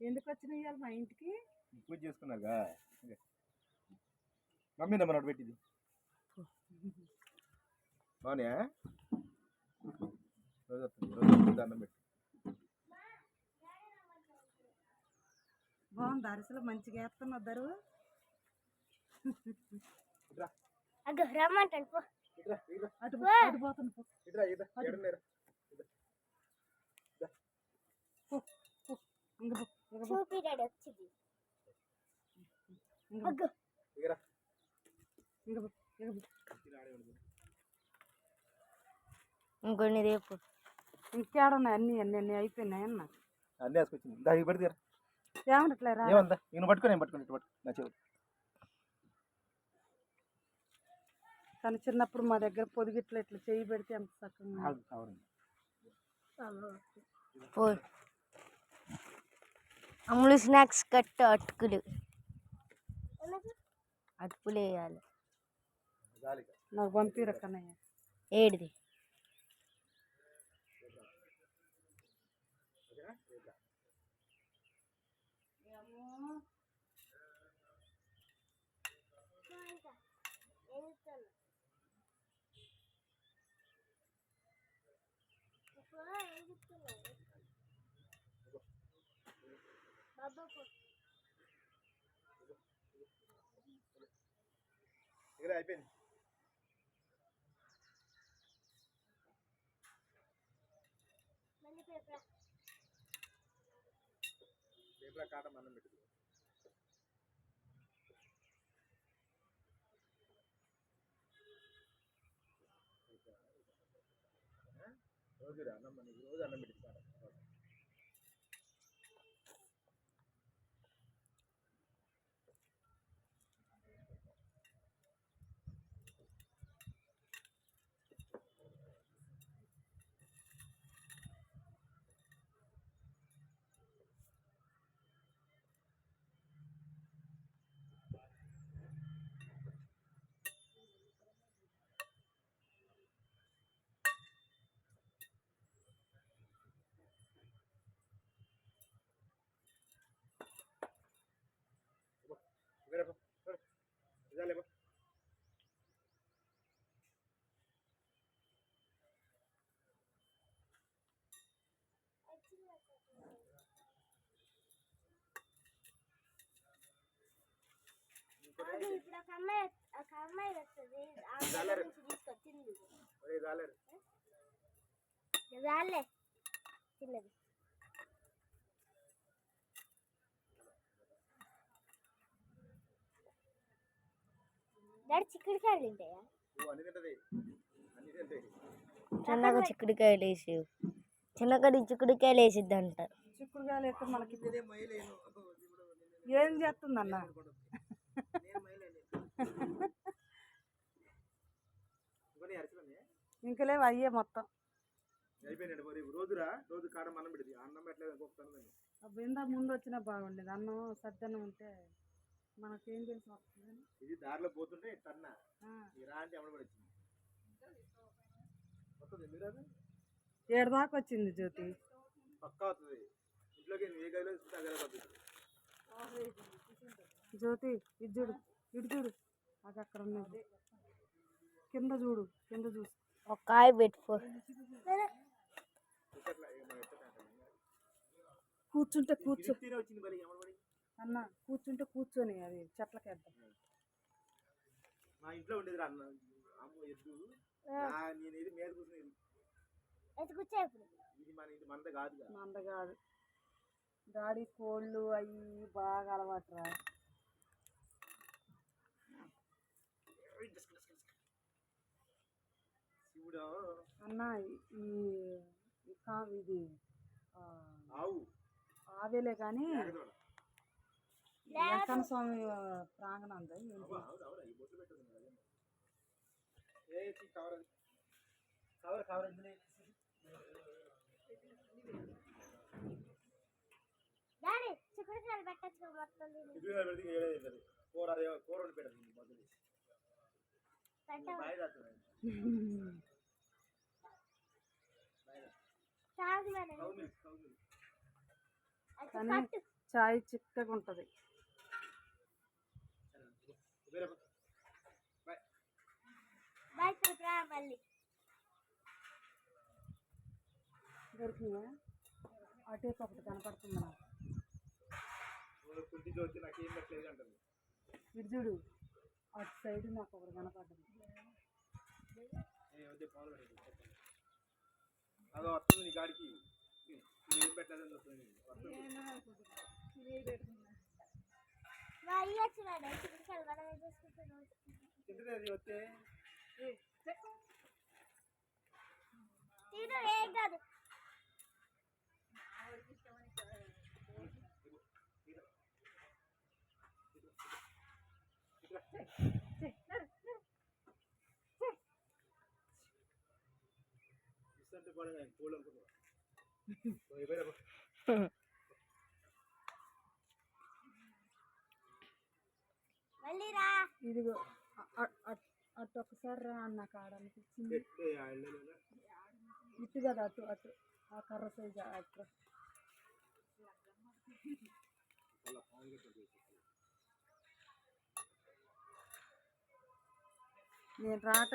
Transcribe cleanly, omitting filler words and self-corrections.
ఎందుకు వచ్చినాయి ఇవాళ మా ఇంటికి? పూజ చేసుకున్నాగా మమ్మీ నెంబర్ ఒకటి పెట్టింది బాగున్నాయా? రోజు దండం పెట్టి బాగుంది. అరిసెలు మంచిగా వేస్తున్నారు. అటు పోతాను. ఇంకొన్ని రేపు ఇంకేడున్నాయి? అన్ని అయిపోయినాయి అన్న. అన్నీ వేసుకొచ్చింది. దానికి పెడితే ఏమనట్లేరా? ఏమంతా నేను పట్టుకొని పట్టుకుని నా చెవులు. తను చిన్నప్పుడు మా దగ్గర పొదిగిట్లు ఇట్లా చేయి పెడితే ఎంత చక్కగా. అమ్ములు స్నాక్స్ కట్టు అటుకులు వేయాలి. నాకు పంపిరు కన్నయ్య. ఏడిది? అయిపోయింది. పేపర్ కాటం అన్నం పెట్టుకో. రోజు అన్నం రోజు అన్నం పెట్టిస్తాను. చిక్కుడుకాయలు తింటాయా? చిన్నగా చిక్కుడుకాయలు వేసి చిన్నగడి చిక్కుడుకాయలు వేసిద్దంట. చిక్కుడుకాయలు అయితే మనకి ఏం చేస్తుందన్న? ఇంకా లేవు అయ్యే మొత్తం ఇందా ముందు వచ్చినా బాగుండేది. అన్నం సద్దన్నం ఉంటే మనకేం తెలిసి వస్తుంది. ఇది దారిలో పోతుంటే ఏడు దాకా వచ్చింది జ్యోతి. పక్కా అవుతుంది ఇంట్లోకి. జ్యోతి ఇది చూడు, ఇటు చూడు, అది అక్కడ ఉన్నది. కింద చూడు, కింద చూసి ఒక కాయ పెట్టుకో. కూర్చుంటే కూర్చో అన్న, కూర్చుంటే కూర్చొని అది చెట్లకేద్దాం. మా ఇంట్లో ఉండేది రా అన్న ఎద్దు. నేను ఇది మీద కూర్చునేది. ఇది మన ఇంటి మంద కాదు. మంద కాదు డాడీ. కోళ్ళు అవి బాగా అలవాటు రా. అన్న ఇది ఆవేలే కానీ వెంకన్న స్వామి ప్రాంగణం కానీ చాయ్ చిక్కగా ఉంటుంది. దొరికిందా? అటే ఒకటి కనపడుతుంది నాకు. కుంటి చూస్తే నాకేం పెట్టలేదు అంటుంది. ఇటు చూడు, అటు సైడ్ నాకు ఒకటి కనపడుతుంది. అదో వస్తుంది నీ గాడికి, ఏం పెట్టలేదని వస్తుంది. తింటుంది అది వస్తే ఇస్తుంటే పడగా పూలు అనుకున్నా. ఇదిగో అటు ఒకసారి రా అన్న కాడ అనిపించింది. ఇటు కదా అటు అటు ఆ కర్ర సైజు అటు. నేను రాట